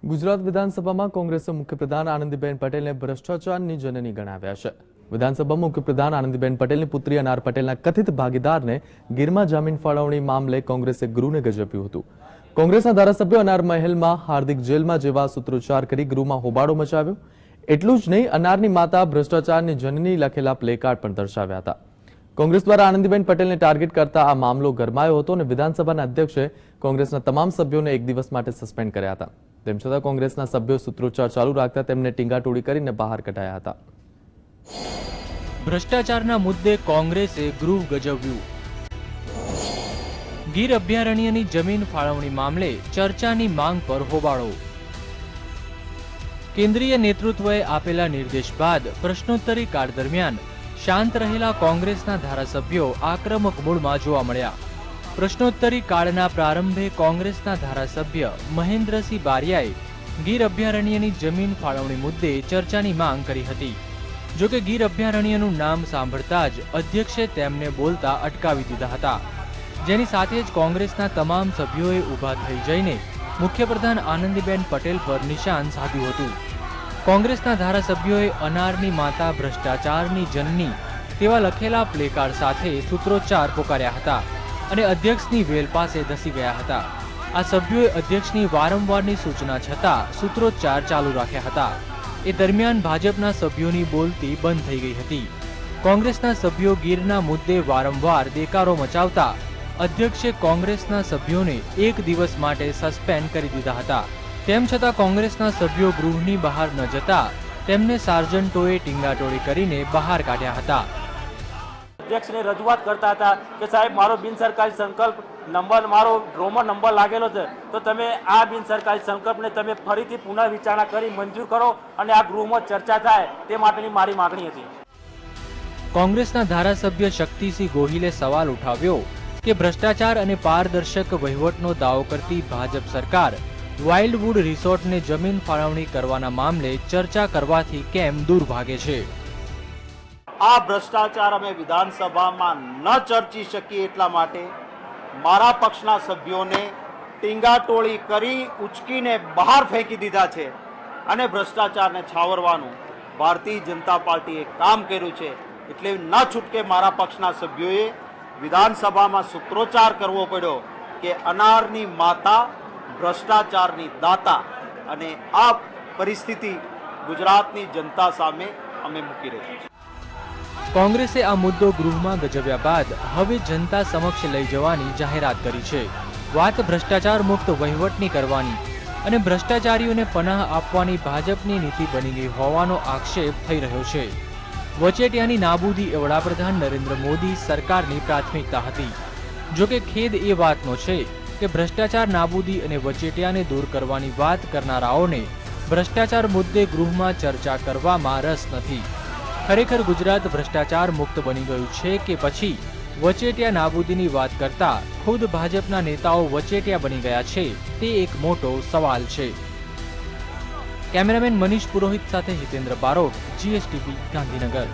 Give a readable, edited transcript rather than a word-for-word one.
ગુજરાત વિધાનસભામાં કોંગ્રેસે મુખ્યપ્રધાન આનંદીબેન પટેલને ભ્રષ્ટાચારની જનની ગણાવ્યા છે। વિધાનસભામાં મુખ્યપ્રધાન આનંદીબેન પટેલની પુત્રી અનાર પટેલના કથિત ભાગીદારને ગીરમાં જામીન ફાળવણી મામલે કોંગ્રેસે ગૃહને ગજવ્યું હતું। કોંગ્રેસના ધારાસભ્યો અનાર મહેલમાં હાર્દિક જેલમાં જેવા સૂત્રોચ્ચાર કરી ગૃહમાં હોબાળો મચાવ્યો। એટલું જ નહીં, અનારની માતા ભ્રષ્ટાચારની જનની લખેલા પ્લેકાર્ડ પણ દર્શાવ્યા હતા। કોંગ્રેસ દ્વારા આનંદીબેન પટેલને ટાર્ગેટ કરતા આ મામલો ગરમાયો હતો અને વિધાનસભાના અધ્યક્ષે કોંગ્રેસના તમામ સભ્યોને એક દિવસ માટે સસ્પેન્ડ કર્યા હતા। તેમ છતાં કોંગ્રેસના સભ્યો સૂત્રોચ્ચાર ચાલુ રાખતા તેમને ટીંગાટોળી કરીને બહાર કઢાયા હતા। ભ્રષ્ટાચારના મુદ્દે કોંગ્રેસે ગૃહ ગજવ્યું। ગીર અભયારણ્યની જમીન ફાળવણી મામલે ચર્ચાની માંગ પર હોબાળો। કેન્દ્રીય નેતૃત્વએ આપેલા નિર્દેશ બાદ પ્રશ્નોત્તરી કાળ દરમિયાન શાંત રહેલા કોંગ્રેસના ધારાસભ્યો આક્રમક મૂડમાં જોવા મળ્યા। પ્રશ્નોત્તરી કાળના પ્રારંભે કોંગ્રેસના ધારાસભ્ય મહેન્દ્રસિંહ બારિયાએ ગીર અભયારણ્યની જમીન ફાળવણી મુદ્દે ચર્ચાની માંગ કરી હતી। જો કે ગીર અભયારણ્યનું નામ સાંભળતા જ અધ્યક્ષે તેમને બોલતા અટકાવી દીધા હતા, જેની સાથે જ કોંગ્રેસના તમામ સભ્યોએ ઊભા થઈ જઈને મુખ્યપ્રધાન આનંદીબેન પટેલ પર નિશાન સાધ્યું હતું। કોંગ્રેસના ધારાસભ્યોએ અનારની માતા ભ્રષ્ટાચારની જનની તેવા લખેલા પ્લેકાર્ડ સાથે સૂત્રોચ્ચાર પોકાર્યા હતા અને અધ્યક્ષની વેલ પાસે ધસી ગયા હતા। આ સભ્યોએ અધ્યક્ષની વારંવારની સૂચના છતાં સૂત્રોચ્ચાર ચાલુ રાખ્યા હતા। એ દરમિયાન ભાજપના સભ્યોની બોલતી બંધ થઈ ગઈ હતી। કોંગ્રેસના સભ્યો ગીરના મુદ્દે વારંવાર દેકારો મચાવતા અધ્યક્ષે કોંગ્રેસના સભ્યોને એક દિવસ માટે સસ્પેન્ડ કરી દીધા હતા। તેમ છતાં કોંગ્રેસના સભ્યો ગૃહની બહાર ન જતા તેમને સાર્જન્ટોએ ટીંગાટોળી કરીને બહાર કાઢ્યા હતા। અધ્યક્ષને રજૂઆત કરતા હતા કે સાહેબ, મારો બિનસરકારી સંકલ્પ નંબર, મારો ડ્રોમાં નંબર લાગેલો છે, તો તમે આ બિનસરકારી સંકલ્પને તમે ફરીથી પુનઃ વિચારણા કરી મંજૂર કરો અને આ ગૃહમાં ચર્ચા થાય, તે માટેની મારી માગણી હતી। કોંગ્રેસના ધારાસભ્ય શક્તિસિંહ ગોહિલે સવાલ ઉઠાવ્યો કે ભ્રષ્ટાચાર અને પારદર્શક વહીવટનો દાવો કરતી ભાજપ સરકાર વાઇલ્ડવુડ રિસોર્ટને જમીન ફાળવણી કરવાના મામલે ચર્ચા કરવાથી કેમ દૂર ભાગે છે। આ ભ્રષ્ટાચાર અમે વિધાનસભામાં ન ચર્ચી શકીએ એટલા માટે મારા પક્ષના સભ્યોને ટીંગાટોળી કરી ઉચકીને બહાર ફેંકી દીધા છે અને ભ્રષ્ટાચારને છાવરવાનું ભારતીય જનતા પાર્ટીએ કામ કર્યું છે। એટલે ન છૂટકે મારા પક્ષના સભ્યોએ વિધાનસભામાં સૂત્રોચ્ચાર કરવો પડ્યો કે અનારની માતા ભ્રષ્ટાચારની દાતા, અને આ પરિસ્થિતિ ગુજરાતની જનતા સામે અમે મૂકી રહ્યા છીએ। કોંગ્રેસે આ મુદ્દો ગૃહમાં ગજવ્યા બાદ હવે જનતા સમક્ષ લઈ જવાની જાહેરાત કરી છે। વાત ભ્રષ્ટાચાર મુક્ત વહીવટની કરવાની અને ભ્રષ્ટાચારીઓને પનાહ આપવાની ભાજપની નીતિ બની ગઈ હોવાનો આક્ષેપ થઈ રહ્યો છે। વચેટિયાની નાબૂદી એ વડાપ્રધાન નરેન્દ્ર મોદી સરકારની પ્રાથમિકતા હતી। જો કે ખેદ એ વાતનો છે કે ભ્રષ્ટાચાર નાબૂદી અને વચેટિયાને દૂર કરવાની વાત કરનારાઓને ભ્રષ્ટાચાર મુદ્દે ગૃહમાં ચર્ચા કરવામાં રસ નથી। ખરેખર ગુજરાત ભ્રષ્ટાચાર મુક્ત બની ગયું છે કે પછી વચેટિયા નાબૂદીની વાત કરતા ખુદ ભાજપના નેતાઓ વચેટિયા બની ગયા છે, તે એક મોટો સવાલ છે। કેમેરામેન મનીષ પુરોહિત સાથે હિતેન્દ્ર બારોટ, GSTV, ગાંધીનગર।